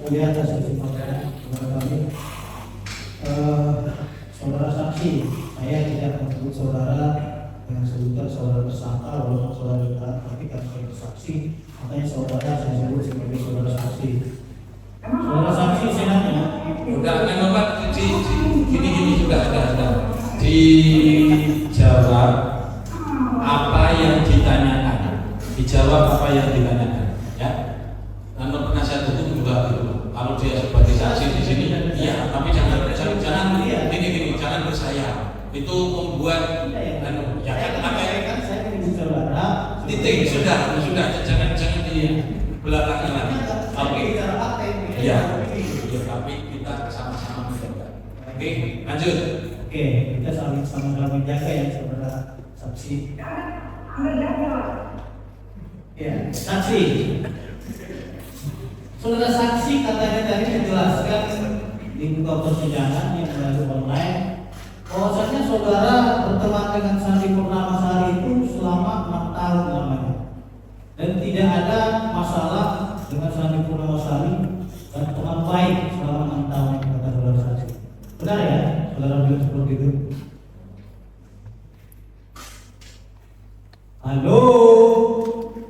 mulia atas kesempatannya kepada kami. Saudara saksi, saya tidak menyebut saudara dengan sebutan saudara tersangka walaupun saudara dekat, tapi karena sebagai saksi, makanya saudara saya sebut sebagai saudara saksi. Saudara saksi, saya nanya. Enggak, kan Bapak di gini juga ada dijawab apa yang ditanyakan, dijawab apa yang ditanyakan, ya. Dan penasihat hukum juga gitu. Kalau dia sebagai saksi di sini, iya, tapi jangan gini, jangan bersayap. Itu membuat ya kan apa ya kan saya menyebut saudara. Titik sudah, jangan di belakangnya lagi. Oke. Iya. Ya, tapi kita sama-sama menjaga. Oke, lanjut. Oke, kita sama-sama menjaga ya saudara saksi. Ya, saksi. Saudara saksi katanya tadi menjelaskan di muka persidangan yang melalui online bahwasanya saudara berteman dengan Sandi Purnama Sari itu selama 6 tahun lamanya dan tidak ada masalah dengan Sandi Purnama Sari dan teman baik selama 6 tahun kata saudara saksi. Benar ya, saudara bilang seperti itu? Halo,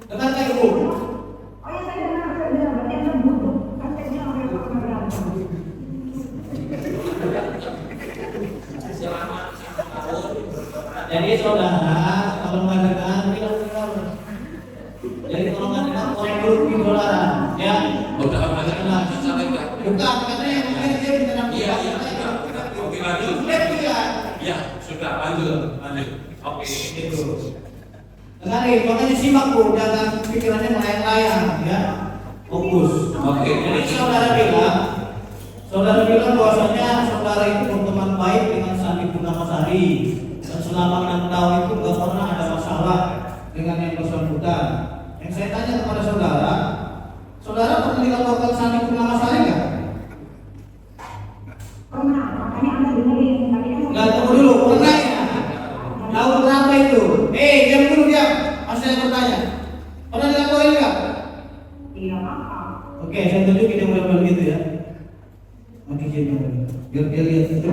dengar saya dulu. Jadi saudara, kalau nggak dengar, bilang. Jadi kalau nggak dengar, korek dulu di saudara, ya. Udah apa aja kenal, sampai enggak? Bukan, katanya mungkin dia minta Iya, oke lanjut. Ya, sudah lanjut. Oke, itu. Dengarin, makanya simak bu, jangan pikirannya melayang-layang, ya. Fokus. Oke. Jadi saudara bilang bahwasanya saudara itu berteman baik dengan Sandi Purnama Sari dan selama 6 tahun itu nggak pernah ada masalah dengan yang bersangkutan. Yang saya tanya kepada saudara pernah dilaporkan Sandi Purnama Sari nggak? Pernah, makanya Anda dengerin. Nggak, tunggu dulu, pernah ya? Tahu berapa itu? Diam dulu diam. Masih saya bertanya. Pernah dilaporin nggak? Iya, apa? Oke, saya tunjukin yang model gitu ya. Mati jadi biar dia lihat itu.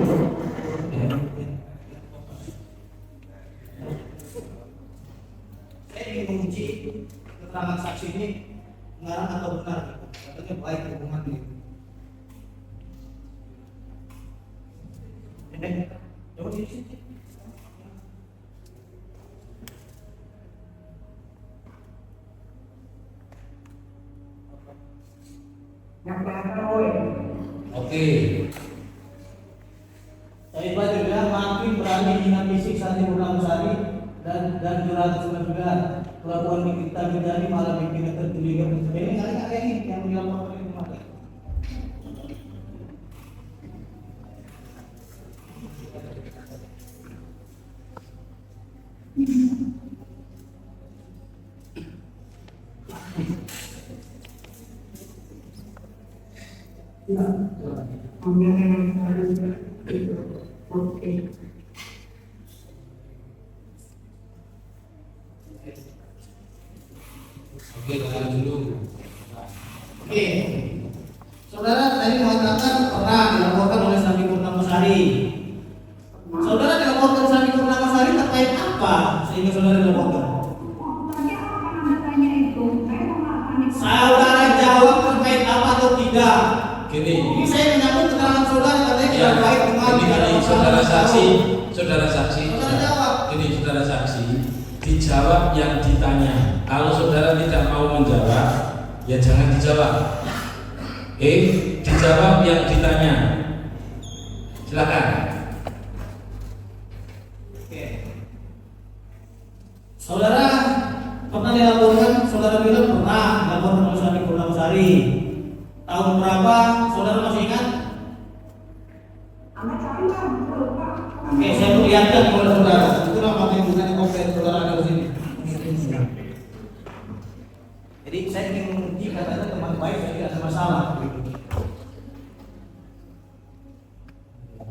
Saya ingin menguji keterangan saksi ini mengarang atau benar. Katanya baik hubungan ini. Coba di sini. Yang tahu ya. Oke. Saya baca juga makin berani dengan fisik Sandi Purnama Sari dan curhat juga kelakuan kita menjadi malah bikin tercuriga. Ini kali-kali ini yang dilaporkan oleh kemarin. Oke. Oke, jalan dulu. Oke, saudara tadi mengatakan pernah dilaporkan oleh Sandi Purnama Sari. Saudara dilaporkan Sandi Purnama Sari terkait apa sehingga saudara dilaporkan? Tadi apa Anda tanya itu? Saya mau tanya. Saudara jawab terkait apa atau tidak? Gini. Ini saya menyambut keterangan saudara katanya tidak baik dengan Ini saudara saksi. Saudara jawab. Ini saudara saksi. Dijawab yang ditanya. Kalau saudara tidak mau menjawab, ya jangan dijawab. Dijawab yang ditanya. Silakan. Oke. Saudara pernah dilaporkan, saudara bilang pernah dilaporkan oleh Sandi Purnama Sari. Tahun berapa? Saudara masih ingat? Anda cari kan? Lupa. Oke, saya perlihatkan kepada saudara. Itulah makanya bukannya komplain saudara ada di sini. Jadi saya ingin menguji katanya teman baik, saya tidak ada masalah.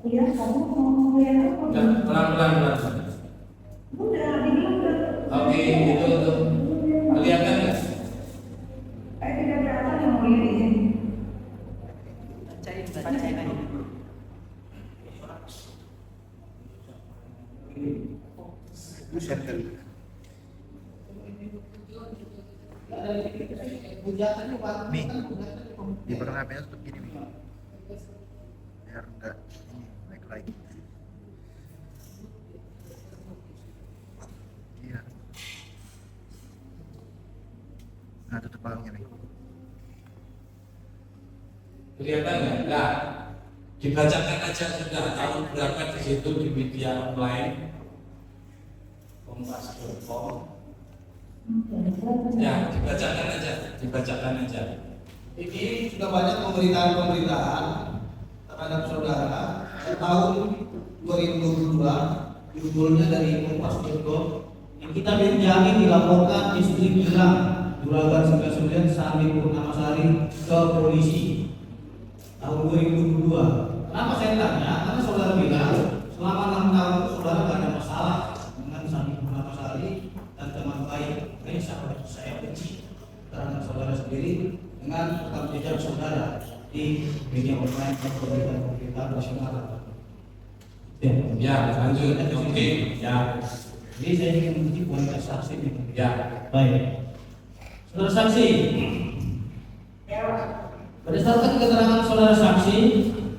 Iya, kamu mau lihat apa? Pelan-pelan. Udah, dibilang udah. Oke, itu kelihatan nggak? Saya tidak kelihatan yang mau lihat di sini. Buset kan. Mi, di belakang HP-nya tutup gini Mi, biar enggak ini naik lagi. Iya. Nah tutup palungnya Mi. Kelihatan nggak? Nah, dibacakan aja sudah tahun berapa di situ di media online kompas.com. Ya, dibacakan aja. Ini sudah banyak pemberitaan terhadap saudara tahun 2022, judulnya dari kompas.com. Yang kita Benjamin dilaporkan istri hilang Juragan 99 Sandi Purnamasari ke polisi tahun 2022. Kenapa saya tanya? Karena saudara bilang selama 6 tahun itu saudara tidak ada masalah dengan Sandi Purnamasari dan teman baik. Ini saya benci terhadap saudara sendiri dengan rekam jejak saudara di media online dan pemberitaan nasional. Ya, lanjut. Oke, ya. Jadi saya ingin menguji kualitas saksi ini. Ya. Baik. Saudara saksi, berdasarkan keterangan saudara saksi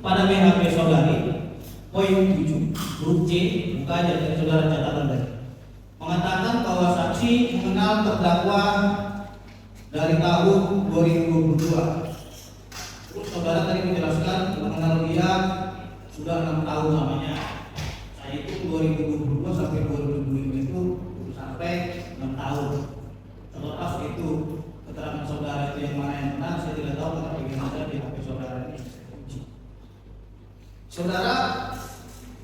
pada BHP saudari, poin 7, huruf C, buka aja dari saudara catatan tadi, mengatakan bahwa saksi mengenal terdakwa dari tahun 2022. Terus saudara tadi menjelaskan mengenal dia sudah 6 tahun lamanya. Saya itu 2022 sampai 2025 itu sampai 6 tahun. Terlepas itu keterangan saudara itu yang mana yang benar, saya tidak tahu karena bagaimana di HP saudara ini. Saudara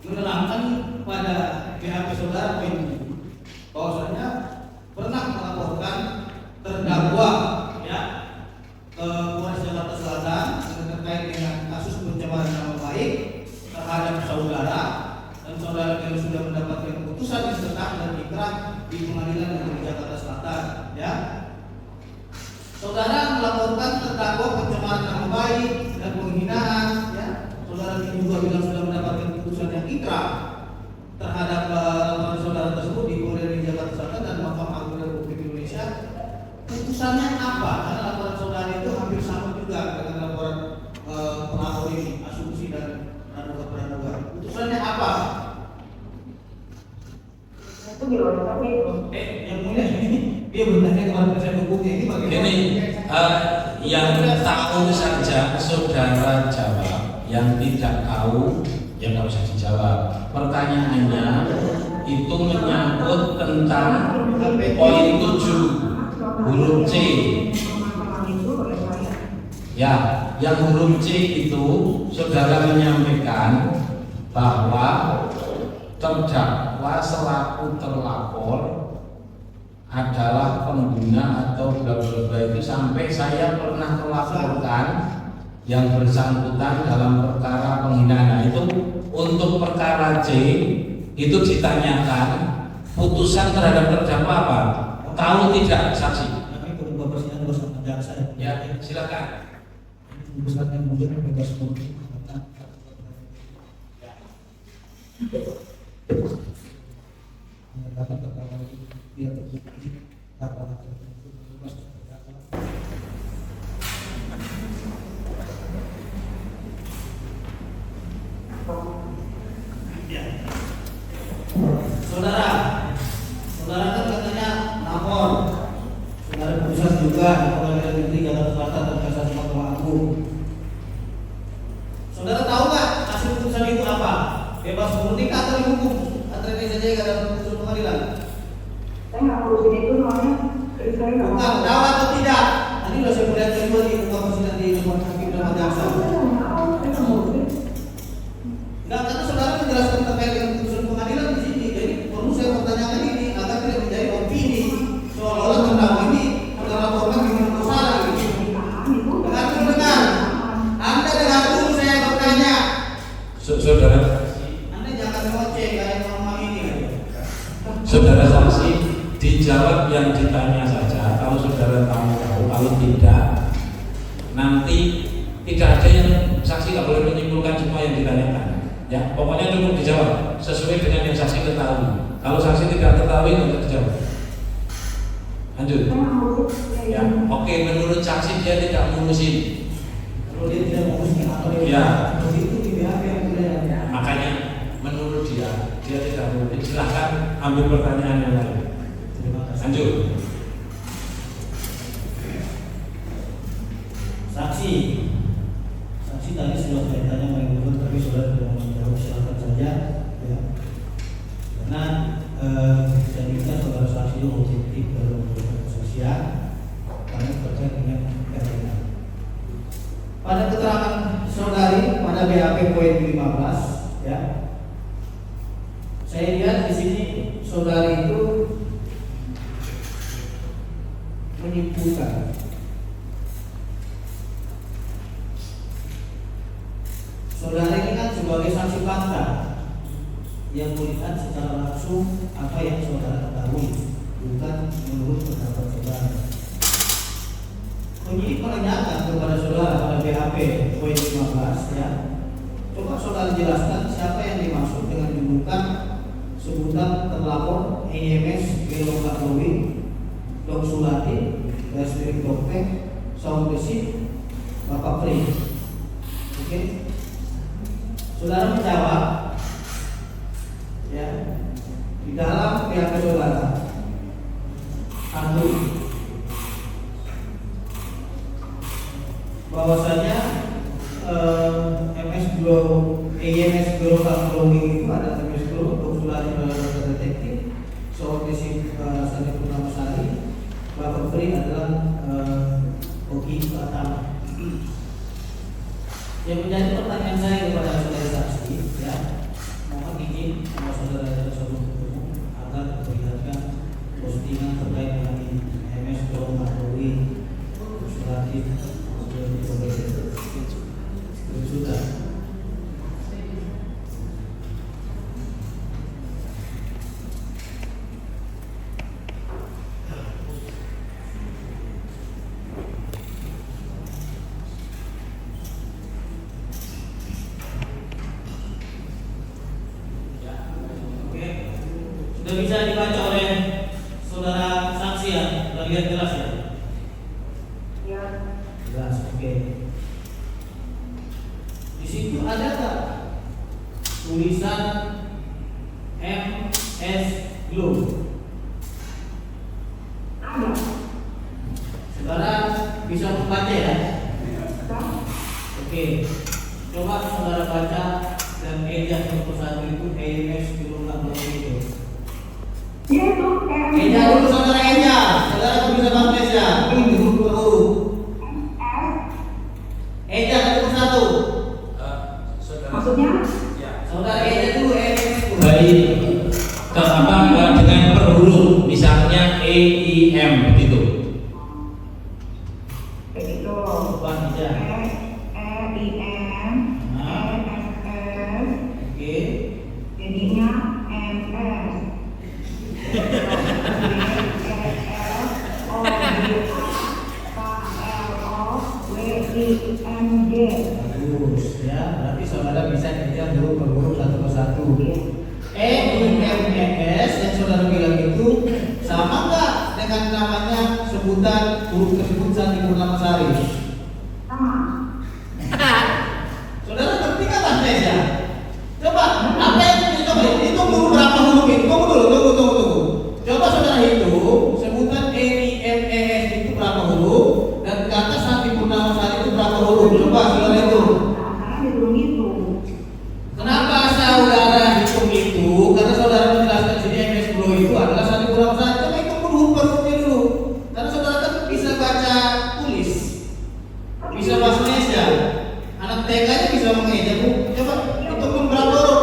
menerangkan pada BHP saudara poin bahwasanya pernah melaporkan terdakwa ya ke Polres Jakarta Selatan terkait dengan kasus pencemaran nama baik terhadap saudara, dan saudara kalau sudah mendapatkan keputusan yang sah dan ikrah di Pengadilan Negeri Jakarta Selatan ya. Saudara melaporkan terdakwa pencemaran nama baik dan penghinaan ya. Saudara juga bilang sudah mendapatkan keputusan yang ikrah terhadap laporan saudara tersebut di Pengadilan Negeri Jakarta Selatan dan Mahkamah Agung Republik Indonesia. Putusannya apa? Karena laporan saudara itu hampir sama juga dengan laporan pelapor ini, asumsi dan praduga. Putusannya apa? Itu di luar tapi Yang mulia ini dia bertanya kepada penasihat hukumnya ini bagaimana? Ini yang tahu saja saudara jawab, yang tidak tahu ya nggak usah dijawab. Pertanyaannya itu menyangkut tentang poin 7 huruf C. Ya, yang huruf C itu saudara menyampaikan bahwa terdakwa selaku terlapor adalah pengguna atau bla bla bla itu sampai saya pernah melaporkan yang bersangkutan dalam perkara penghinaan. Nah, itu untuk perkara C itu ditanyakan putusan terhadap terdakwa apa? Tahu tidak saksi? Kami berubah persidangan bersama jaksa. Ya, silakan. Pusatnya mungkin bebas murni. Saudara kan katanya lapor, saudara pusat juga di Pengadilan Negeri Jakarta Selatan dan Kasasi Mahkamah Agung. Saudara tahu nggak hasil putusan itu apa? Bebas murni atau dihukum? Antara ini saja yang ada putusan pengadilan. saya nggak urusin itu soalnya saya nggak Bukan, tahu atau tidak? Tadi sudah saya melihat kedua di muka persidangan di depan hakim dan jaksa. Enggak, karena saudara menjelaskan terkait dengan putusan pengadilan di sini. Jadi perlu saya pertanyakan ini agar tidak menjadi opini seolah-olah tentang ini saudara laporkan gimana masalah gitu. Dengar, Anda dengar dulu saya bertanya. Saudara, Anda jangan ngoceh kayak mama ini. saudara saksi dijawab yang ditanya saja. Kalau saudara tahu, kalau tidak nanti tidak ada yang saksi nggak boleh menyimpulkan semua yang ditanyakan. Ya, pokoknya cukup dijawab sesuai dengan yang saksi ketahui. Kalau saksi tidak ketahui nggak usah dijawab. Lanjut. Ya, oke, menurut saksi dia tidak ngurusin. Kalau dia tidak menguruskan atau dia Ya. itu di BAP yang boleh. Makanya menurut dia tidak ngurusin. Silahkan ambil pertanyaan yang lain. Terima kasih. Lanjut. Saksi tadi sudah saya tanya mengenai tapi sudah tidak menjawab, silakan saja. Ya. Karena saya minta saudara saksi itu objektif dalam memberikan kesaksian karena terkait dengan keadilan. Pada keterangan saudari pada BAP poin 15, ya, saya lihat di sini saudari itu menyimpulkan. Saudara ini kan sebagai saksi fakta yang melihat secara langsung apa yang saudara ketahui, bukan menurut pendapat saudara. Penyidik menanyakan kepada saudara pada BAP poin 15, ya. Coba saudara jelaskan siapa yang dimaksud dengan julukan sebutan terlapor EMS Gelonggak Lowi, Dok Sulati, Restrik Dokter, Saung Besi, Bapak Pri. Oke. Saudara menjawab, ya, di dalam BAP saudara satu, bahwasanya EMS Gelonggak Lowi itu ada MS Glo, Dok Sulati adalah detektif, Saung Besi Sandi Purnama Sari, Bapak Pri adalah Oki Pratama. Yang menjadi pertanyaan saya kepada saudara saksi, ya, mohon izin sama saudara tersebut agar diperlihatkan postingan terkait dengan MS Gelonggak Lowi Sulati sudah. Sudah bisa dibaca oleh saudara saksi ya? Sudah lihat jelas ya? Ya. Jelas, oke. Di situ ada tak tulisan MS Glo? Ada. Saudara bisa membaca ya? Oke. Coba saudara baca dan eja satu-satu itu EMS Gelonggak Lowi itu. Dia itu Eja dulu saudara eja. Saudara bisa baca ya? Ini huruf per huruf. Eja satu-satu. Maksudnya? Ya. Saudara eja dulu EMS itu. Baik. Dengan per huruf, misalnya EIM begitu. Begitu. Coba eja. EIM, ESS, Oke. jadinya MS. KLOWIMG. Bagus ya. Berarti saudara bisa eja huruf per huruf satu persatu. EIMS yang saudara bilang itu sama nggak dengan namanya sebutan huruf tersebut Sandi Purnama Sari? Sama. Saudara ngerti nggak bahasa Indonesia? Coba apa yang coba hitung dulu berapa huruf itu? Tunggu. Coba saudara hitung sebutan EIMES itu berapa huruf dan kata Sandi Purnama Sari itu berapa huruf? Coba saudara hitung. Karena dihitung-hitung. Kenapa saudara hitung itu? Karena saudara menjelaskan sini MS Glo itu adalah Sandi Purnama Sari. Coba hitung huruf per hurufnya dulu. Karena saudara kan bisa baca tulis, bisa bahasa Indonesia. Anak TK nya bisa mengeja bu. Coba hitung pun berapa huruf.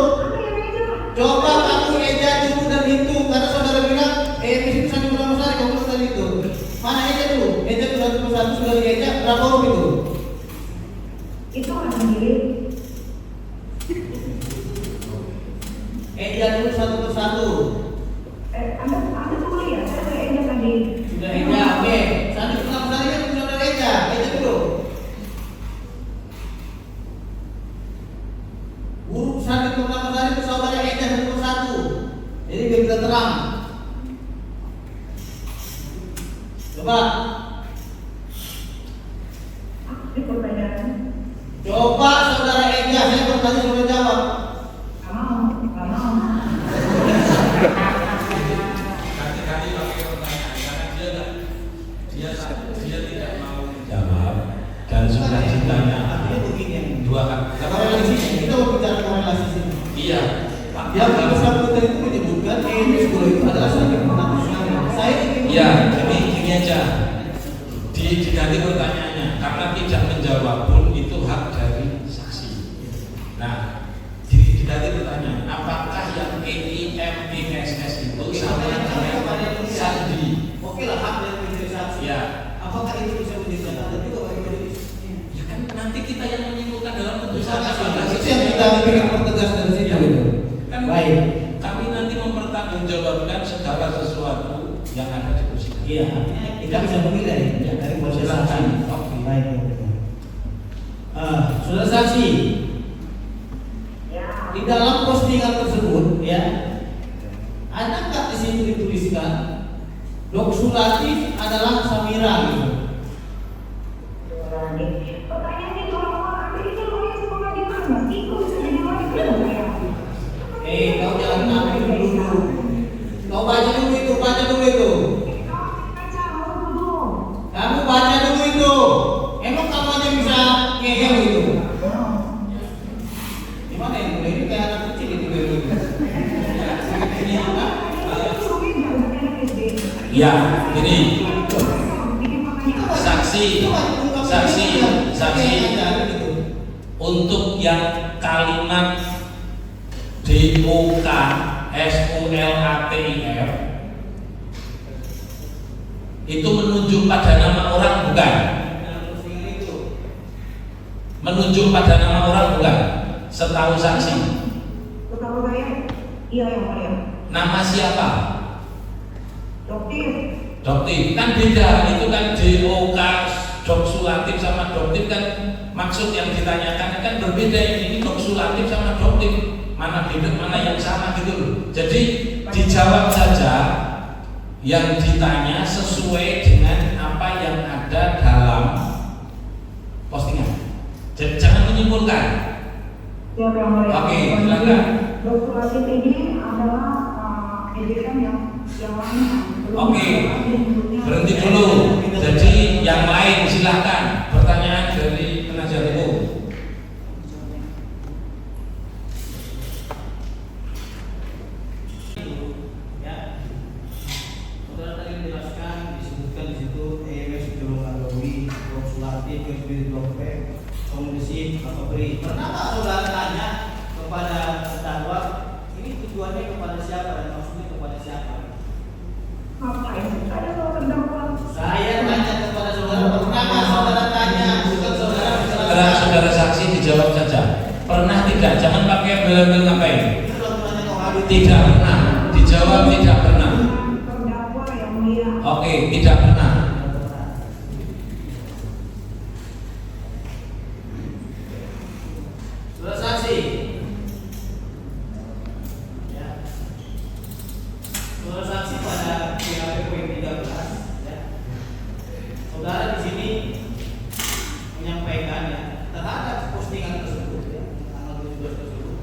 Coba kamu eja dulu dan hitung. Karena saudara bilang MS itu Sandi Purnama Sari. Kamu sudah itu. Mana eja dulu? Eja dulu satu persatu sudah dieja berapa huruf itu? Itu ada mirip. Eja dulu satu persatu. Anda tulis ya, saya udah eja tadi. Sudah eja, oke. Sandi Purnama Sari kan sudah eja dulu. Huruf Sandi Purnama Sari itu saudara eja satu persatu. Jadi biar kita terang. Coba. Di pertanyaan. Coba saudara Ega, saya bertanya saudara jawab. Nggak mau. Kali-kali pakai pertanyaan karena dia tidak mau menjawab dan sudah ditanya Artinya begini. dua kali. Korelasi kita berbicara korelasi sini. Iya. Yang bersangkutan itu menyebutkan MS Guru itu adalah sakit nasional. Saya ingin. Ya, jadi gini aja. Diganti pertanyaannya karena tidak menjawab pun itu hak dari saksi. Nah, diganti pertanyaan, apakah yang EIMISS itu sama dengan sandi? Oke lah, hak dari menjadi saksi. Ya. Apakah itu bisa menjadi catatan juga bagi majelis? Ya kan nanti kita yang menyimpulkan dalam putusan. Itu yang kita ingin pertegas dari situ. Kan Baik. kami nanti mempertanggungjawabkan segala sesuatu yang ada di persidangan. Iya, artinya kita bisa menilai ya, dari proses saksi. Oke, baik. Saudara saksi, di dalam postingan tersebut, ya, ada nggak di situ dituliskan Dok Sulatif adalah Samira gitu? Pertanyaannya itu orang-orang itu orang yang pengadilan, Mas. Itu bisa jadi orang ya. Kau jangan ambil dulu. Kau baca dulu itu, baca dulu itu. Kamu baca dulu itu. Emang kamu aja bisa ngeyel itu? Gimana ya? Mulai ini kayak anak kecil itu dulu. Ya, ini saksi untuk yang kalimat DOK SULATIF itu menunjuk pada nama orang bukan? Menunjuk pada nama orang bukan? Setahu saksi. Setahu saya, iya yang mulia. Nama siapa? Dokter. Doktif kan beda, itu kan DOK Doksulatif sama Doktif kan maksud yang ditanyakan kan berbeda. Ini Doksulatif sama Doktif, mana beda mana yang sama gitu loh. Jadi dijawab saja yang ditanya sesuai dengan apa yang ada dalam postingan. Jadi jangan menyimpulkan. Siapa yang mulia? Oke, silakan. Doksulatif ini adalah ejekan yang lainnya. Oke, berhenti dulu. Jadi yang lain silahkan pertanyaan dari penasihat hukum. Ya, saudara tadi menjelaskan disebutkan di situ EMS Jalur Agawi, Dok Sulatif, Dok P, Komdisi atau beri. Pernah nggak saudara tanya kepada terdakwa ini tujuannya kepada siapa dan maksudnya kepada siapa? Ngapain? Saya mau terdakwa. Saya tanya kepada saudara, pernah nggak saudara tanya? Bukan saudara Sekarang saudara saksi dijawab saja. Pernah tidak? Jangan pakai bel-bel ngapain? Tidak pernah. Dijawab tidak pernah. Terdakwa yang mulia. Oke, tidak pernah. Saudara saksi. Ya. Saudara saksi pada BAP poin 13 ya. Saudara di sini menyampaikan ya terhadap postingan tersebut ya, tanggal 17 tersebut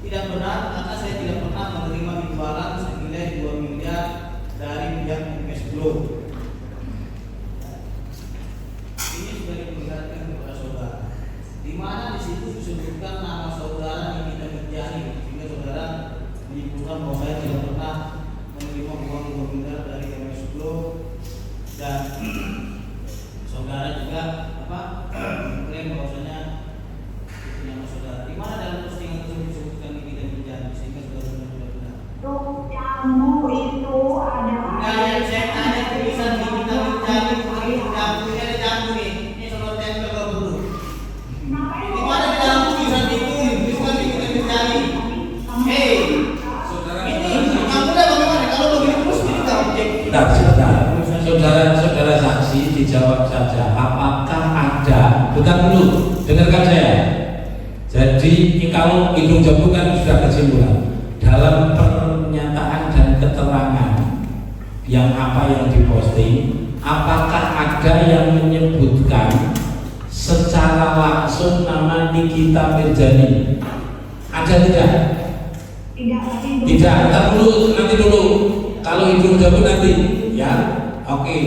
tidak benar karena saya tidak pernah menerima imbalan senilai 2 miliar dari pihak MS Group. Ini sudah diperlihatkan kepada saudara, di mana di situ disebutkan nama saudara Nikita Mirjani, sehingga saudara menyimpulkan bahwa saya tidak pernah menerima uang 2 miliar dari MS Group dan saudara juga mengklaim bahwasanya itu nama saudara. Di mana dalam postingan tersebut disebutkan Nikita Mirjani, sehingga saudara benar-benar. Kamu itu adalah. Nah, yang saya tanya tulisan Nikita Mirjani, ini ada jambu nih, ini saudara tempel kalau dulu. Di mana di dalam tulisan itu tulisan Nikita Mirjani? Hei, ini kamu lihat bagaimana kalau begini terus kita objek. Saudara saksi dijawab saja. Apakah ada? Bentar dulu, dengarkan saya. Jadi kalau hidung jambu kan sudah kesimpulan dalam pernyataan yang apa yang diposting, apakah ada yang menyebutkan secara langsung nama Nikita Mirzani? Ada tidak? Tidak, ntar dulu, nanti dulu. Kalau itu jawab nanti, ya. Oke.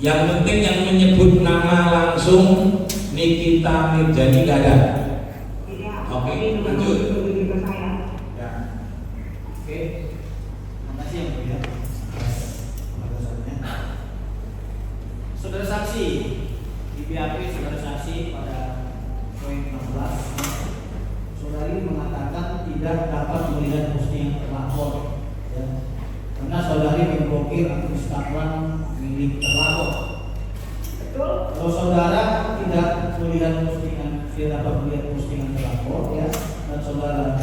Yang penting yang menyebut nama langsung Nikita Mirzani nggak ada. Oke, lanjut. Ya. Oke. Makasih yang mulia. Saudara saksi, di BAP saudara saksi pada poin 16, saudari mengatakan tidak dapat melihat postingan terlapor, ya, karena saudari memblokir akun Instagram milik terlapor. Betul. Kalau saudara tidak melihat postingan, tidak dapat melihat postingan terlapor, ya, dan saudara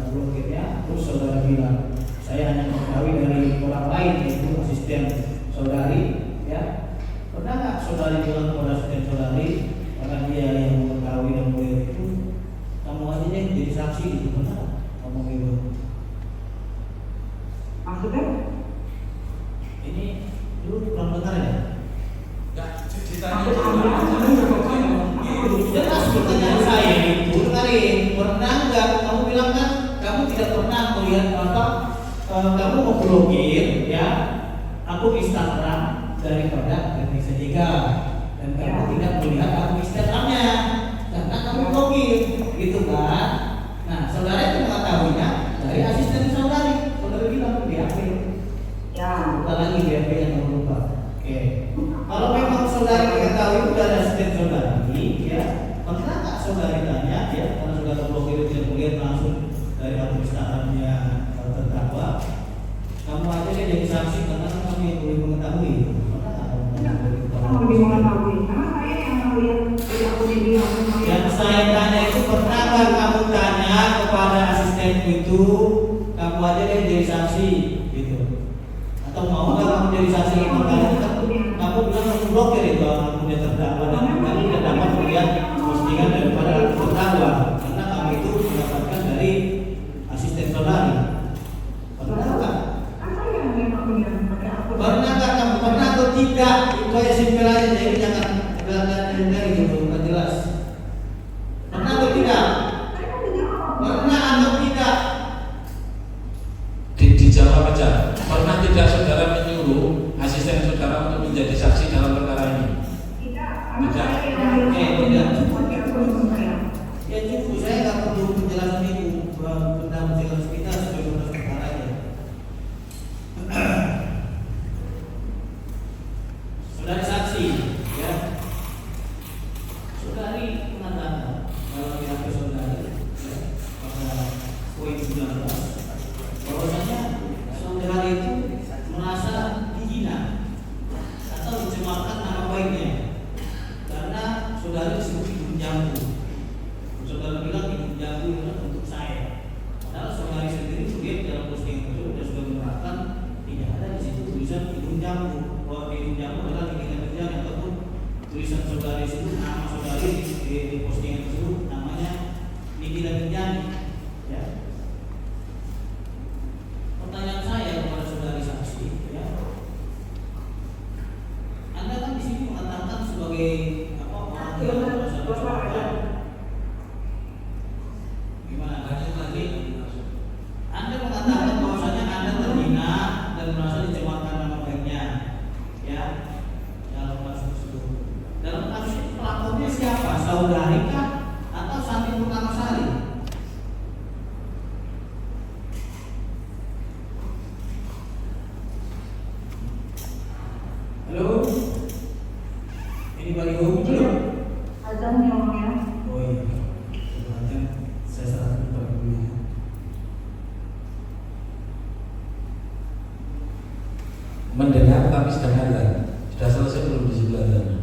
blokirnya, terus saudara bilang, saya hanya mengetahui dari orang lain, yaitu asisten saudari, ya. Pernah nggak saudari bilang kepada asisten saudari, karena dia yang mengetahui dan melihat itu, kamu aja yang jadi saksi gitu, pernah nggak ngomong gitu? Maksudnya? Ini dulu kurang benar ya? Nggak, ceritanya Maksud Anda? Jelas pertanyaan saya itu, dengarin, pernah nggak? Kamu bilang kan kamu tidak pernah melihat apa? Kamu memblokir, ya, akun Instagram daripada Teknik Sejiga, dan kamu tidak melihat akun Instagramnya karena kamu blokir, gitu kan? Nah, saudara itu mengetahuinya dari asisten saudari. Saudari bilang BAP. Ya. Bukan lagi BAP yang kamu lupa. Oke. Kalau memang saudari mengetahui itu dari asisten saudari, ya, pernah nggak saudari tanya, ya, karena saudara blokir tidak melihat langsung dari akun Instagramnya terdakwa, kamu aja yang jadi saksi karena kamu yang boleh mengetahui. Kamu lebih mengetahui. Karena saya yang melihat dari akun ini Yang saya tanya itu pernah nggak kamu tanya kepada asistenku itu, kamu aja yang jadi saksi, gitu? Atau mau nggak kamu jadi saksi? Kamu bilang kamu blokir itu akunnya terdakwa dan kamu tidak dapat melihat postingan daripada terdakwa karena kamu itu mendapatkan dari asisten saudari. Pernah nggak? Pernah nggak kamu? Pernah atau tidak? Itu aja simpel aja, jadi jangan dari gitu, bukan jelas. Pernah atau tidak? Pernah atau tidak? Dijawab aja. Pernah tidak saudara menyuruh asisten saudara untuk menjadi saksi dalam perkara ini? Tidak. Tidak. Tidak. Ya cukup, saya nggak perlu penjelasan itu. Benda menjelaskan kita sebagai benda perkara aja. Saudari saksi, ya. Saudari mengatakan dalam BAP saudari, ya, pada poin 19, bahwasanya saudari itu merasa dihina atau mencemarkan nama baiknya karena saudari disebut hidung jambu. Saudara bilang hidung jambu itu untuk saya. Padahal saudari sendiri melihat dalam postingan tersebut dan sudah menerangkan tidak ada di situ tulisan hidung jambu. Bahwa hidung jambu adalah Nikita Mirzani ataupun tulisan saudari itu nama saudari di postingan tersebut namanya Nikita Mirzani. Ya. Pertanyaan saya kepada saudari saksi, ya, Anda kan di sini mengatakan sebagai apa orang yang merasa dicocokkan. Gimana? Lanjut lagi. Anda mengatakan bahwasanya Anda terhina dan merasa dicemarkan nama baiknya, ya, dalam kasus tersebut. Dalam kasus itu pelapornya siapa? Saudari kah atau Santi Purnamasari? Halo? Ini bagi hukum belum? Azan ya, Om, ya. Oh iya. Sebenarnya saya serahkan kepada dulu ya. Mendengar tapi sedang azan. Sudah selesai belum di sebelah sana?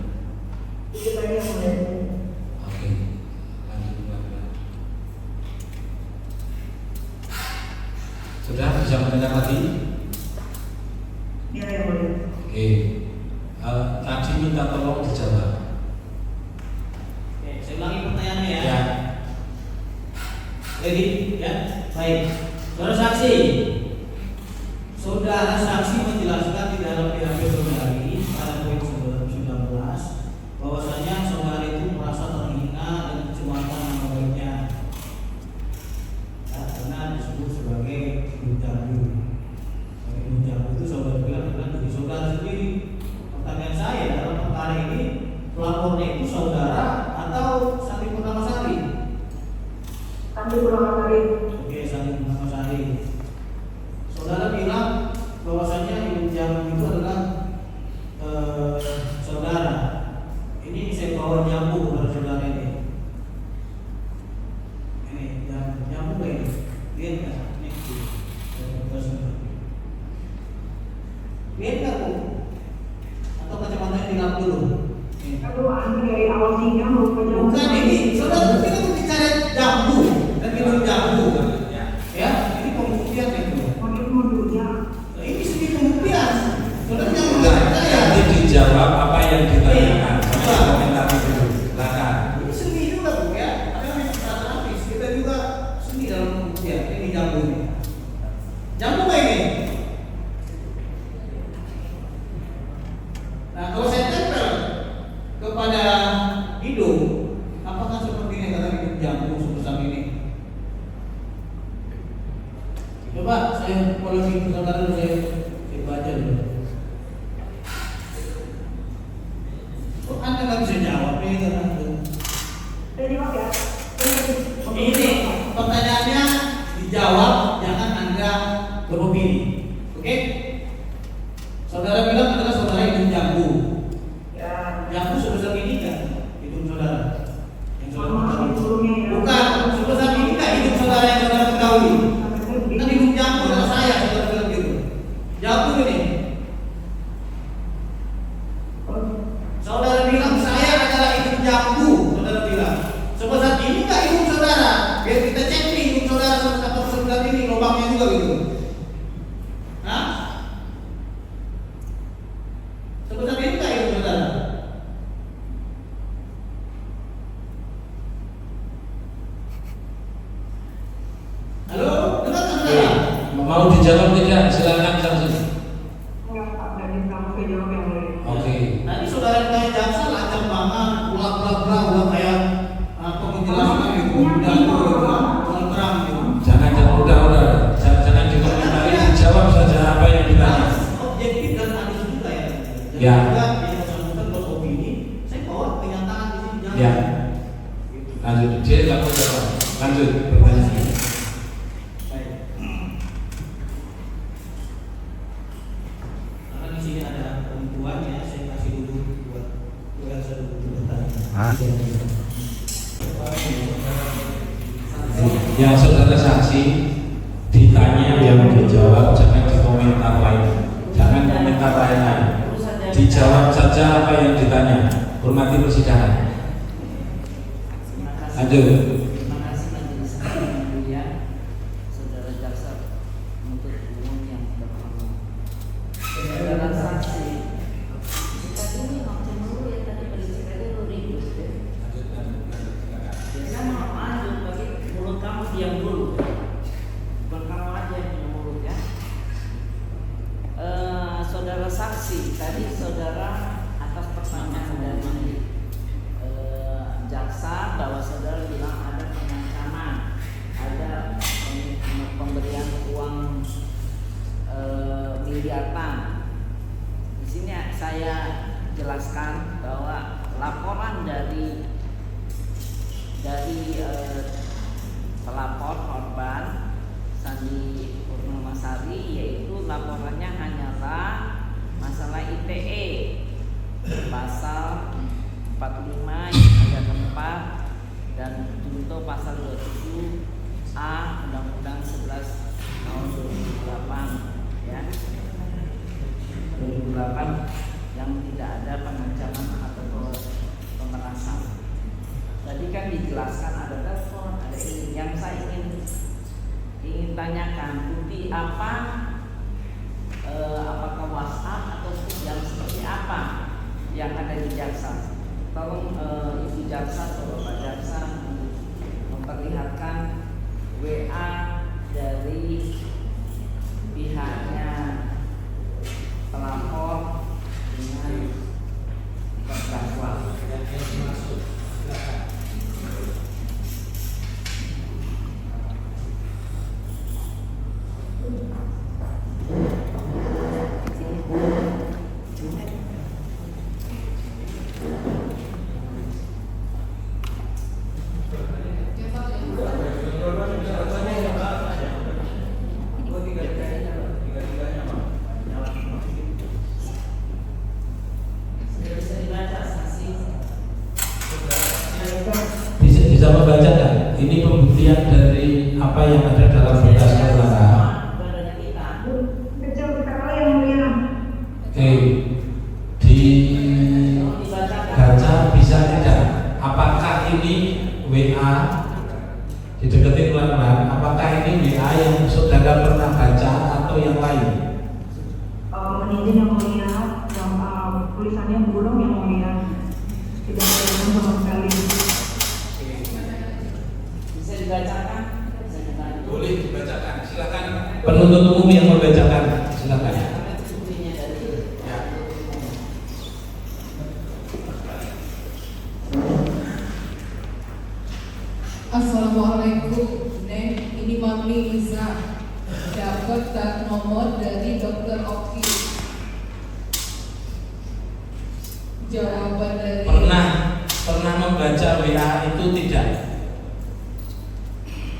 Itu tadi yang mulai. Oke. Lanjut pelan-pelan. Sudah bisa mendengar lagi? Ya, yang boleh. Oke. Tadi minta tolong dijawab. Oke, saya ulangi pertanyaannya ya. Ya. Ready? Ya, baik. Saudara saksi, Saudara saksi menjelaskan di dalam BAP saudari pada poin 19 bahwasanya saudari itu merasa terhina dan kecematan nama baiknya, ya, karena disebut sebagai ibu jambu. Ibu jambu itu saudara bilang dari saudara sendiri. Pertanyaan saya dalam perkara ini, pelapornya itu saudara atau Sandi Purnamasari? Sandi Purnamasari. Oke, Sandi Purnamasari. Saudara bilang bahwasanya ibu jambu itu adalah saudara. Ini saya bawa jambu kepada saudara ini. Ini jambu kayak ini. Lihat kan? Ini. Lihat kan, Bu? Atau kacamatanya dilap dulu? Ini. Aduh, Anda dari awal sidang mau ke jam. Bukan ini, saudara kita bicara jambu dan minum jambu. Ya, ini pembuktian itu. Pakai modulnya. Ini sedikit pembuktian. Saudara jangan Enggak, mengatakan saya. nanti dijawab apa yang ditanyakan. Sama komentar itu. Silakan. Ini seni juga, Bu, ya. Karena terapis kita juga seni dalam pembuktian. Ini jambu ini. Jambu kayak ini. Nah, kalau saya tempel kepada hidung, apakah seperti ini kata hidung jambu sebesar ini? Coba saya polemik saudara dulu, saya baca dulu. Kok Anda nggak bisa jawab nih karena Jadi apa ya? ini pertanyaannya dijawab, jangan Anda beropini. Oke? Saudara bilang adalah saudara hidung jambu. Ya. Jambu sebesar ini kan hidung saudara? Yang saudara Sama ketahui. sebelumnya ya. Bukan, sebesar ini kan hidung saudara yang saudara ketahui. Kan hidung jambu adalah saya, saudara bilang gitu. Jambu ini. Saudara bilang saya adalah hidung jambu, saudara bilang. Sebesar ini nggak hidung saudara? Biar kita cek nih hidung saudara sebesar ini lubangnya juga gitu. Hah? Sebesar ini nggak hidung saudara? Halo, dengar kan saudara? Mau dijawab tidak? Silakan langsung. Enggak, Pak. Dari kamu ke jawab yang lain. Oke. Tadi saudara tanya jaksa lancar banget, ulang kayak apa menjelaskan itu, udah terang gitu. Jangan udah. Jangan dikomentari, dijawab saja apa yang ditanya. Objektif dan adil juga ya. Dan Ya. juga yang bersangkutan beropini, saya bawa kenyataan di sini jangan. Ya. Lanjut, dia kamu jawab. Lanjut pertanyaan. Baik. Karena di sini ada perempuan ya, saya kasih dulu buat saya dulu bertanya. Yang saudara saksi ditanya yang dijawab, jangan dikomentar lain, jangan komentar lain-lain. Dijawab saja apa yang ditanya. Hormati persidangan. Lanjut. Terima kasih majelis hakim yang mulia, saudara jaksa penuntut umum yang terhormat, saudara saksi. Tadi ini waktu dulu ya tadi bercerita dulu ribut. Biasa mau maju bagi mulut kamu diam dulu. Bukan kamu aja yang punya mulut ya. Saudara saksi, tadi saudara atas pertanyaan dari jaksa bahwa saudara bilang ada pengancaman, ada pemberian uang miliaran. Di sini saya jelaskan bahwa laporan dari pelapor korban Sandi Purnamasari, yaitu laporannya hanyalah masalah ITE pasal 45 ayat 4 dan junto pasal 27A Undang-Undang 11 tahun 2008 ya. 2008 yang tidak ada pengancaman atau pemerasan. Tadi kan dijelaskan ada telepon, ada ini. Yang saya ingin tanyakan, bukti apa? Apakah WhatsApp atau yang seperti apa yang ada di jaksa? Tolong Ibu jaksa atau Bapak jaksa memperlihatkan WA dari pihaknya dari apa yang ada dalam berkas perkara. Badannya kita. Kecil sekali yang mulia. Oke, dibaca bisa tidak? Apakah ini WA dideketin pelan-pelan? Apakah ini WA yang saudara pernah baca atau yang lain? Izin yang mulia, tulisannya burung yang mulia. Tidak ada yang sama sekali. Bisa dibacakan? Bisa dibacakan. Boleh dibacakan, silakan. Penuntut umum yang membacakan, silakan. Buktinya dari Ya. Assalamualaikum, Neng. Ini Mami Iza. Dapat tak nomor dari dokter Oki. Jawaban dari Pernah membaca WA itu tidak?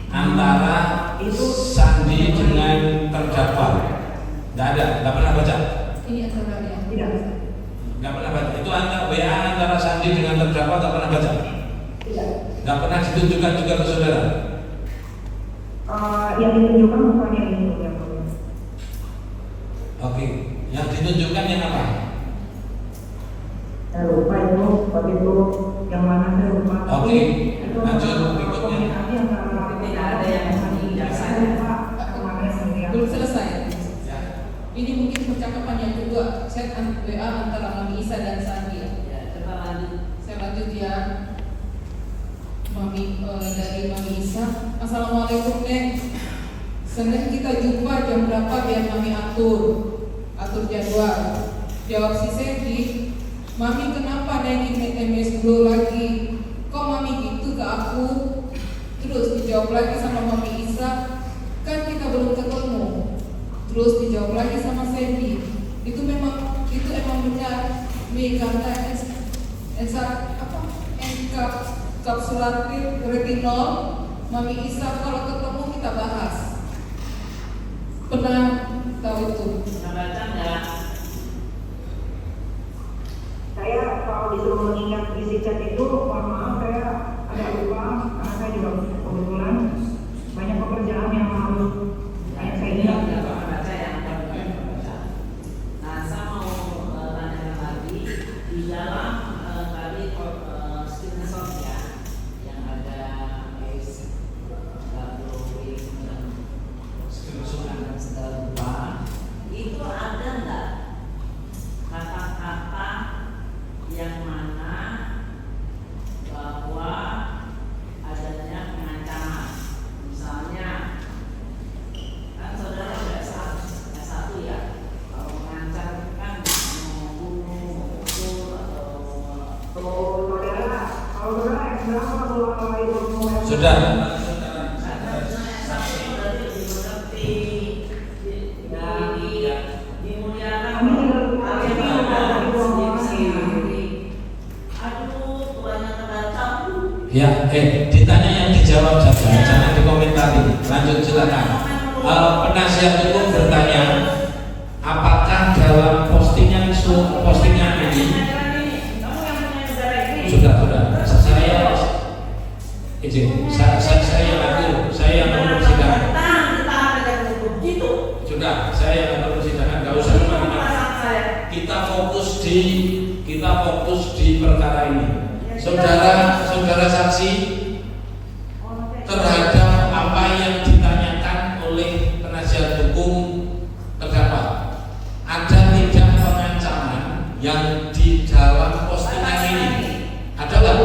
Antara Sandi dengan terdakwa. Nggak pernah baca. ini antara yang Tidak. Nggak pernah baca. Itu WA antara Sandi dengan terdakwa nggak pernah baca. Tidak. Nggak pernah ditunjukkan juga ke saudara. Yang ditunjukkan bukan yang itu yang mulia. Oke, yang ditunjukkan yang apa? Saya lupa itu, waktu itu yang mana saya lupa. Oke, Itu lanjut berikutnya. komunikasi antara Tidak ada yang saya lupa kemana yang mulia. belum selesai. Ya. Ini mungkin percakapan yang kedua. Chat WA antara Mami Isa dan Sandi. ya, coba lanjut. Saya lanjut ya. Dari Mami Isa. Assalamualaikum, Neng. Senin kita jumpa jam berapa biar Mami atur jadwal. Jawab si Sandy, Mami kenapa naikin MS dulu lagi? Kok Mami gitu ke aku? Terus dijawab lagi sama Mami Isa, kan kita belum ketemu. Terus dijawab lagi sama Sandy, itu emang benar. Mi kata enkapsulatif retinol. Mami Isa kalau ketemu kita bahas. Pernah tahu itu? Pernah baca nggak? Saya kalau disuruh mengingat isi chat itu, mohon maaf saya agak lupa karena saya juga kebetulan banyak pekerjaan yang harus saya ingat. Nggak pernah baca ya? Nggak pernah baca. Nah, saya mau tanyakan lagi di dalam tadi screenshot ya, yang ada dan segala rupa, itu ada nggak kata-kata yang mana bahwa adanya pengancaman? Misalnya, kan saudara sudah S1 ya, kalau mengancam kan membunuh, memukul atau Kalau saudara berapa kalau itu Sudah. Ya, ditanya yang dijawab saja, jangan dikomentari. Lanjut silakan. Penasihat hukum bertanya, apakah dalam postingan ini sudah saya izin, saya yang atur, saya yang atur persidangan. Sudah, saya yang atur persidangan, nggak usah kemana-mana. Kita fokus di perkara ini. Saudara saksi terhadap apa yang ditanyakan oleh penasihat hukum terdakwa, ada tidak pengancaman yang di dalam postingan ini? Ada nggak?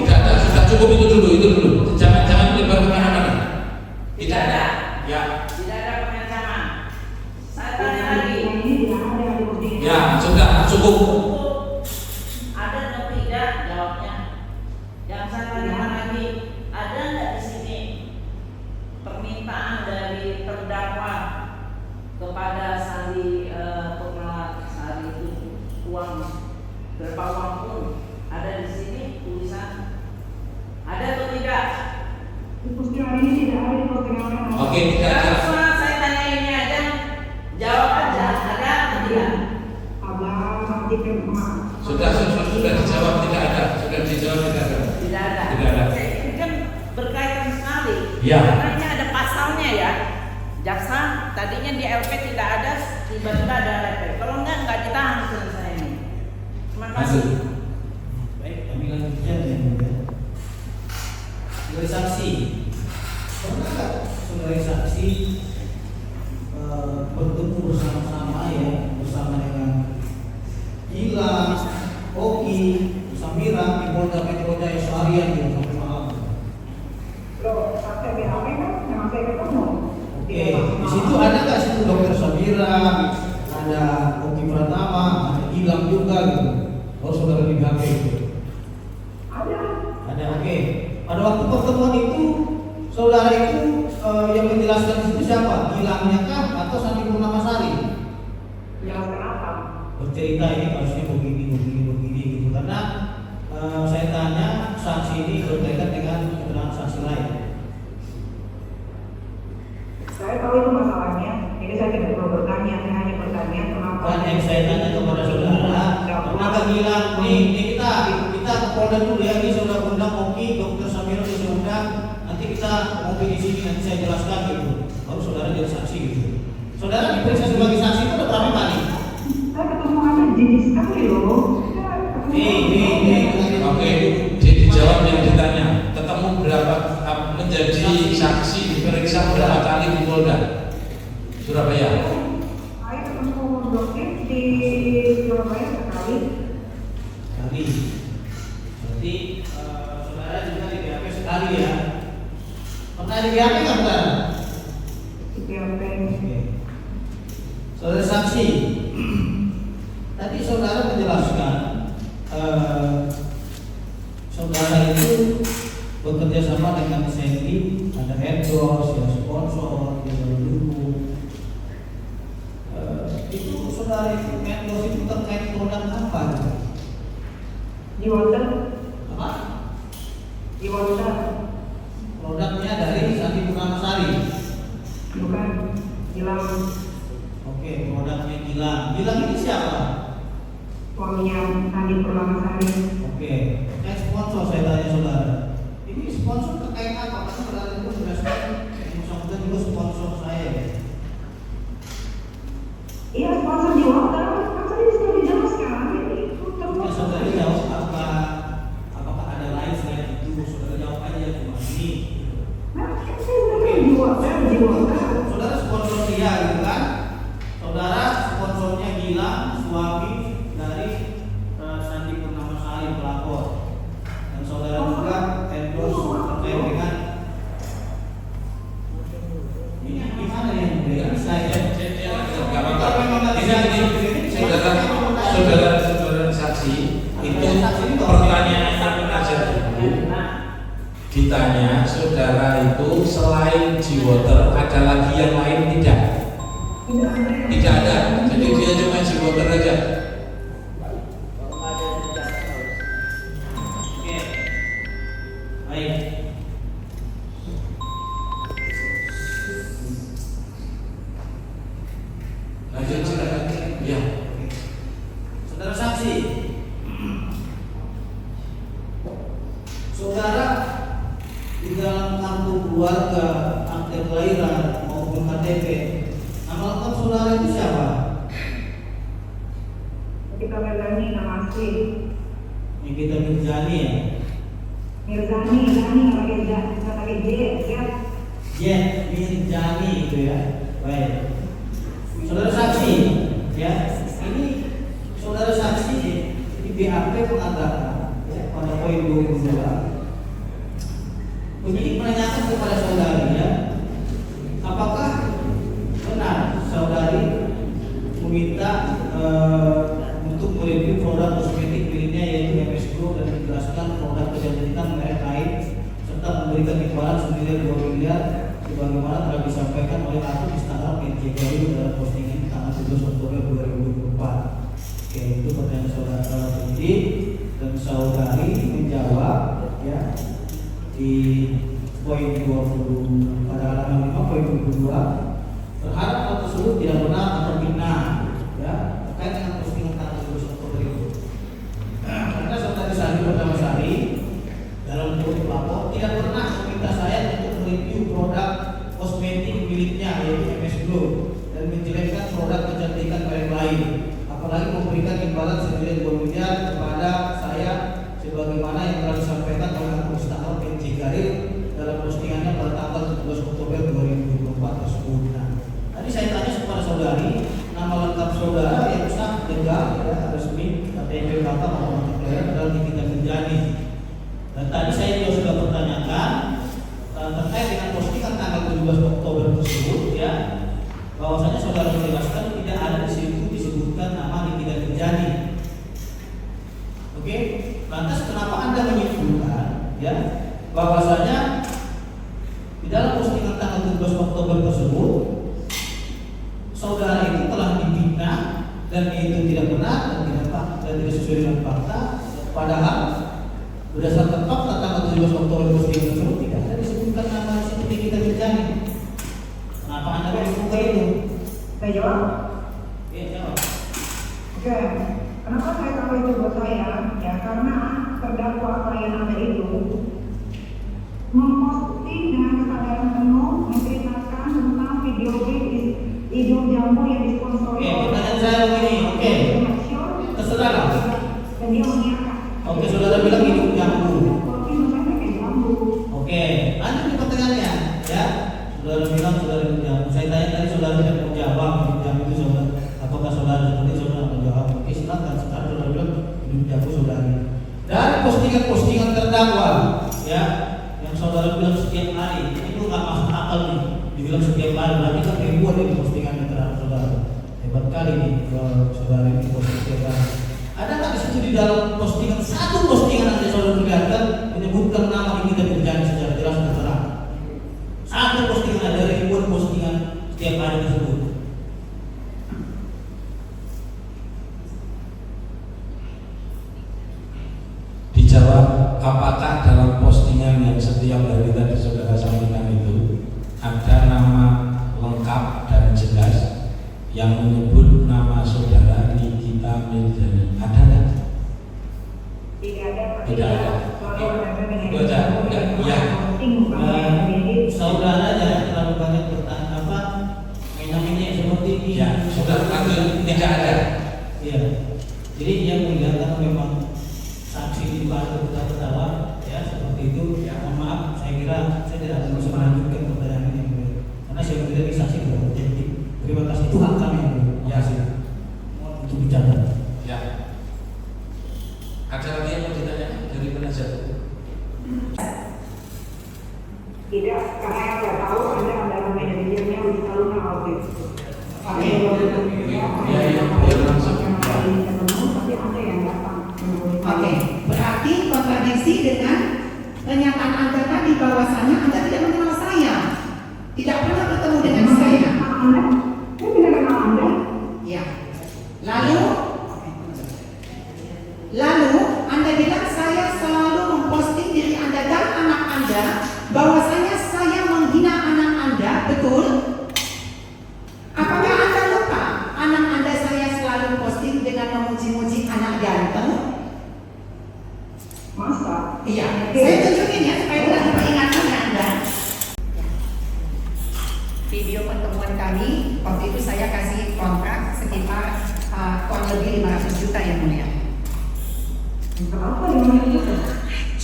Tidak ada. Sudah cukup itu dulu. Jangan lebar kemana-mana. Tidak ada. Ya. Tidak ada pengancaman. Saya tanya lagi. Ya, sudah cukup. Ada atau tidak jawabnya? Yang saya tanyakan lagi, ada nggak di sini permintaan dari terdakwa kepada Sandi Purnama Sari itu uang berapa uang pun ada di sini tulisan? Ada atau tidak? Postingan ini tidak ada di postingan yang lain. Oke, tidak ada. Cuma saya tanya ini aja, jawab aja. Ada atau tidak? Abang nanti ke rumah. Sudah dijawab tidak ada. Tidak ada. Tidak ada. Ini kan berkaitan sekali Iya. Karena ini ada pasalnya ya. Jaksa tadinya di LP tidak ada, tiba-tiba ada LP. Kalau enggak ditahan selesai ini. Terima kasih. Baik, kami lanjutkan ya. Saudara saksi, pernah nggak saudara saksi bertemu bersama-sama ya, bersama dengan Gilang, Oki, Samira di Polda Metro Jaya seharian gitu sampai malam? Loh, pakai BHP kan memang saya ketemu. Oke, di situ ada nggak situ Dokter Samira, ada Oki Pratama, ada Gilang juga gitu. Oh saudara di BHP gitu. Ada, oke. Pada waktu pertemuan itu, saudara itu yang menjelaskan di situ siapa? Gilangnya kah atau Sandi Purnamasari? Yang kenapa? Bercerita ini harusnya begini gitu. Karena saya tanya saksi ini berkaitan dengan keterangan saksi lain. Saya tahu itu masalahnya. Jadi saya tidak perlu bertanya, saya hanya bertanya kenapa. Dan yang saya tanya kepada saudara, kenapa Gilang? Nih kita ke Polda dulu ya. Ini saudara undang Oki, Dokter Samira bisa undang. Nanti kita ngopi di sini, nanti saya jelaskan gitu. Baru saudara jadi saksi gitu. Saudara diperiksa sebagai saksi itu udah berapa kali? Saya ketemu Anda jijik sekali loh. Oke, jadi dijawab yang ditanya. Ketemu berapa, menjadi saksi diperiksa berapa kali di Polda Surabaya? Saya ketemu dokter di Surabaya sekali. Berarti saudara juga di BAP sekali ya. Pernah di BAP nggak saudara? Di BAP. Oke. Saudara saksi, tadi saudara menjelaskan saudara itu bekerja sama dengan Sandy, ada endorse, ya sponsor, ya dulu. Itu saudara itu endorse itu terkait produk apa? Di Wonder. Apa? Di Wonder. Produknya dari Sandi Purnamasari. Bukan. Gilang. Oke, produknya Gilang. Gilang ini siapa? Suaminya Sandi Purnamasari. Oke, terkait sponsor saya tanya saudara. Ini sponsor terkait apa? Karena saudara itu menjelaskan yang bersangkutan juga sponsor saya. Iya, sponsor di Wonder. Kan tadi sudah dijelaskan. Itu Ya, terus. saudara jawab apa? Apakah ada lain selain itu? Saudara jawab aja cuma ini. Nah, kan saya sudah di Wonder. Saudara sponsor dia gitu kan? Saudara sponsornya Gilang, suami dari Sandi Purnamasari pelapor. Dan saudara juga endorse terkait dengan ini gimana ya? Ini saya. Saudara saksi itu pertanyaannya penasihat hukum ditanya saudara itu selain Jiwater ada lagi yang lain tidak? Tidak ada. Jadi dia cuma Jiwater aja. Kalau nggak ada jaksa. Oke. Baik. Lanjut silakan. Ya. Saudara saksi, saudara di dalam kartu keluarga, akte kelahiran maupun KTP, nama lengkap saudara itu siapa? Kita Mirzani nama asli. Nikita Mirzani ya. Mirzani nggak pakai J, ya. Jet Mirzani itu ya. Baik. Saudara saksi, ya ini saudara saksi di BAP mengatakan ya, pada poin 22 penyidik menanyakan kepada saudari ya, apakah benar saudari meminta untuk mereview produk kosmetik miliknya yaitu MS Glow dan menjelaskan produk kecantikan merek lain serta memberikan imbalan senilai 2 miliar sebagaimana telah disampaikan oleh akun Instagram NJKI dalam postingan tanggal 17 Oktober 2024. Oke, itu pertanyaan saudara penyidik dan saudari menjawab ya di poin 20 pada halaman 5 poin 22 berharap hal tersebut tidak benar atau fitnah ya terkait dengan postingan tanggal 17 Oktober itu. Karena saudari Sandi Purnamasari dalam bentuk pelapor tidak pernah meminta saya untuk mereview mereview produk kosmetik miliknya yaitu MS Glow dan menjelekkan produk kecantikan merek lain, apalagi memberikan imbalan senilai 2 miliar kepada saya sebagaimana yang telah disampaikan oleh Mustafa PJ Karir dalam postingannya pada tanggal 17 Oktober 2024 tersebut. Nah, tadi saya tanya kepada saudari, nama lengkap saudara yang sah legal ya, resmi KTP Bapak maupun KTP adalah Nikita Mirjani. Dan tadi saya juga sudah pertanyakan terkait dengan postingan tanggal 17 Oktober tersebut ya, bahwasanya saudara menjelaskan tidak ada di situ disebutkan nama Nikita Mirjani. Oke, lantas kenapa Anda menyimpulkan ya bahwasanya di dalam postingan tanggal 17 Oktober tersebut saudara itu telah difitnah dan itu tidak benar dan tidak sesuai dengan fakta, padahal berdasarkan fakta tanggal 17 Oktober postingan tersebut tidak ada disebutkan nama seperti Nikita Mirjani. Kenapa Anda menyimpulkan itu? Saya jawab. Iya, jawab. Oke, kenapa saya tahu itu buat saya? Ya karena terdakwa klien Anda itu memposting dengan kesadaran penuh menceritakan tentang video game hidung jambu yang disponsori Oke, pertanyaan saya begini, oke. Terserah. Dan dia mengiyakan. Oke, saudara bilang hidung jambu. Tapi saya pakai jambu. Oke, lanjut di pertanyaannya ya. Saudara bilang saudara hidung jambu. Saya tanya tadi saudara tidak menjawab hidung jambu itu saudara. Apakah saudara seperti saudara menjawab? Oke, silakan. Sekarang saudara bilang hidung jambu saudara. Dari postingan-postingan terdakwa ya, yang saudara bilang setiap hari itu nggak masuk akal nih. Dibilang setiap hari berarti kan ribuan ini postingan yang terhadap saudara. Hebat kali nih kalau saudara ini posting setiap hari. Ada nggak di situ di dalam postingan satu postingan yang saudara lihatkan menyebutkan nama Nikita Mirjani secara jelas dan terang? Satu postingan, ada ribuan postingan setiap hari tersebut. Dijawab, apakah dalam postingan yang setiap hari tadi saudara sampaikan itu ada nama lengkap dan jelas yang menyebut nama saudara Nikita Mirjani? Ada nggak? Tidak ada. Tidak ada. Oke. Itu aja. Enggak. Ya. Saudara jangan terlalu banyak bertanya apa mainan-mainan seperti ini. Ya, sudah lanjut. Tidak ada. Iya. Jadi yang melihatkan memang saksi di bawah ketawa ya seperti itu. Ya, mohon maaf. Saya kira saya tidak akan bisa melanjutkan pertanyaan ini karena saya tidak bisa saksi tidak otentik. Terima kasih itu hak kami. Ya sih. Mohon untuk bicara. Ya. Ada lagi yang mau ditanya dari penasihat? Tidak, karena yang saya tahu Anda adalah manajernya Wisma Luna Outfit. Oke. Ya, ya, langsung. Tapi Anda yang datang. Oke, berarti kontradiksi dengan pernyataan Anda tadi bahwasanya Anda tidak mengenal saya, tidak pernah bertemu dengan saya. Anda? Saya tidak kenal Anda. Ya. Lalu Anda bilang saya selalu memposting diri Anda dan anak Anda, bahwasanya saya menghina anak Anda, betul? Apakah Anda lupa anak Anda saya selalu posting dengan memuji-muji anak ganteng? Masa? Iya, saya tunjukin ya supaya tidak teringatkan ya Anda. Video pertemuan kami waktu itu saya kasih kontrak sekitar kurang lebih 500 juta yang mulia. Berapa yang itu?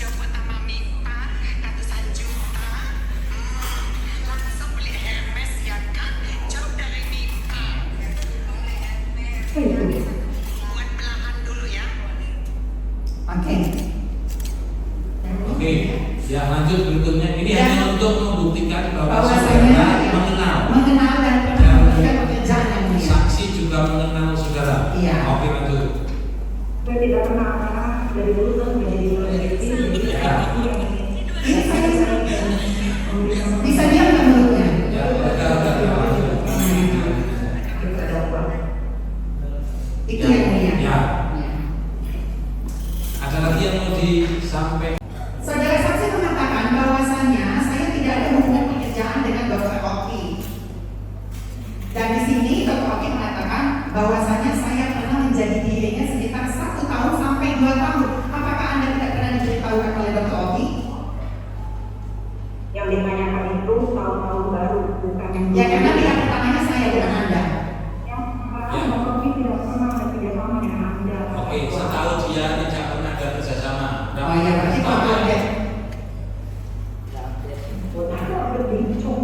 Coba sama minta ratusan juta, langsung beli Hermes ya kan? Jauh dari minta. Buat belahan dulu ya. Oke. Oke. Ya, lanjut berikutnya. Ini Ya. hanya untuk membuktikan bahwa Bahwasanya saudara mengenal dan pernah melakukan pekerjaan yang mulia. saksi juga mengenal saudara. Iya. Oke, lanjut. Saya tidak kenal karena dari dulu kan menjadi peneliti. Ya. Ini saya bisa diam nggak menurutnya? Ya, udah. Itu yang mulia. Ya. Ada lagi yang mau disampaikan? Saudara saksi mengatakan bahwasannya saya tidak ada hubungan pekerjaan dengan Dr. Oki. Dan di sini Dr. Oki mengatakan bahwasannya saya pernah menjadi dirinya sekitar 1 tahun sampai 2 tahun. Apakah Anda tidak Ya karena pihak utamanya saya bukan Anda. Yang Bapak Rocky tidak pernah ada kerjasama dengan Anda. Oke, setahu dia tidak pernah ada kerjasama. Oh iya, berarti kalau ada Ada berbincang.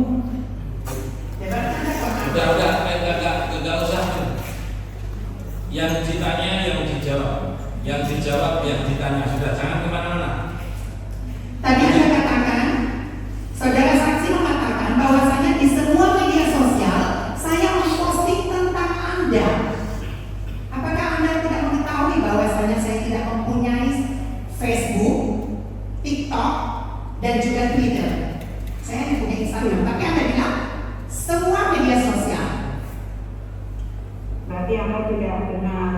ya berarti Anda kalau Udah, enggak usah. Yang ditanya, yang dijawab, yang ditanya. Sudah, jangan kemana-mana. tadi Anda katakan, saudara saksi mengatakan bahwasanya di semua media sosial saya memposting tentang Anda. Apakah Anda tidak mengetahui bahwasanya saya tidak mempunyai Facebook, TikTok, dan juga Twitter? Saya hanya punya Instagram, tapi Anda bilang semua media sosial. Berarti Anda tidak benar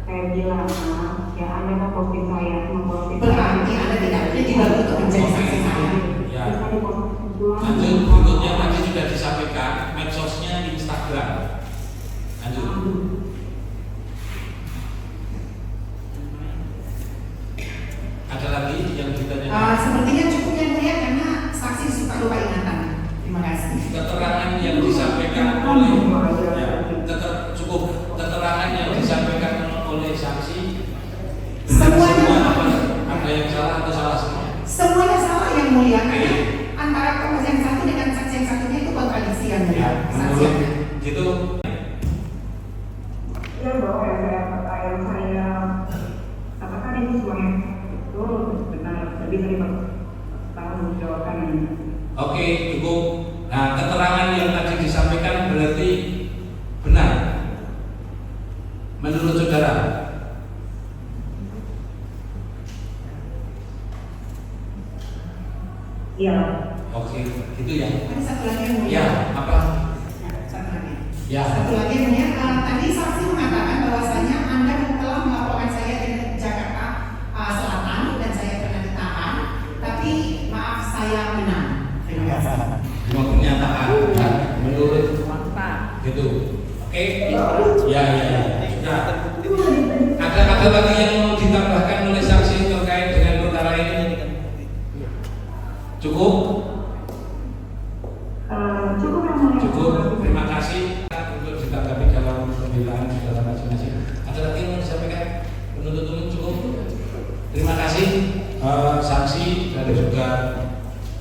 saya bilang, ya Anda memposting saya, memposting Berarti Anda tidak eligible untuk menjadi saksi saya. Ya. Bisa diposting ulang. Lanjut, berikutnya tadi sudah disampaikan medsosnya Instagram. Lanjut. Ada lagi yang ditanyakan? Sepertinya cukup yang mulia karena saksi suka lupa ingatan. Terima kasih. Keterangan yang disampaikan oleh cukup keterangan yang disampaikan oleh saksi Semuanya semua salah. ada yang salah atau salah semua? Semuanya salah yang mulia karena antara kompas yang satu dengan saksi yang satunya itu kontradiksi yang mulia. Menurut gitu Ya bahwa yang saya katakan itu semuanya itu benar, bisa dipertanggungjawabkan. oke, cukup. Nah, keterangan yang tadi disampaikan berarti benar menurut saudara? Iya. Oke, gitu ya. Ada satu lagi yang mulia. Ya, apa? Satu lagi. Ya. Satu lagi yang mulia. Tadi saksi mengatakan bahwasanya Anda telah melaporkan saya di Jakarta Selatan dan saya pernah ditahan. Tapi maaf saya menang. Terima kasih. Cuma pernyataan ya, menurut Mantap. gitu. Oke? Ya. Sudah. Ada lagi yang mau ditambahkan oleh saksi terkait dengan perkara ini? Cukup? Cukup yang mulia. Cukup. Terima kasih untuk ditanggapi dalam pembelaan saudara masing-masing. Ada lagi yang mau disampaikan? Penuntut umum cukup? Terima kasih saksi dan juga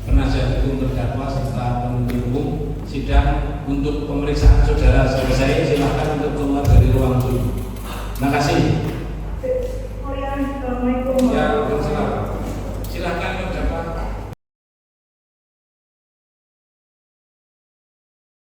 penasihat hukum terdakwa serta penuntut umum. Sidang untuk pemeriksaan saudara selesai. Silakan.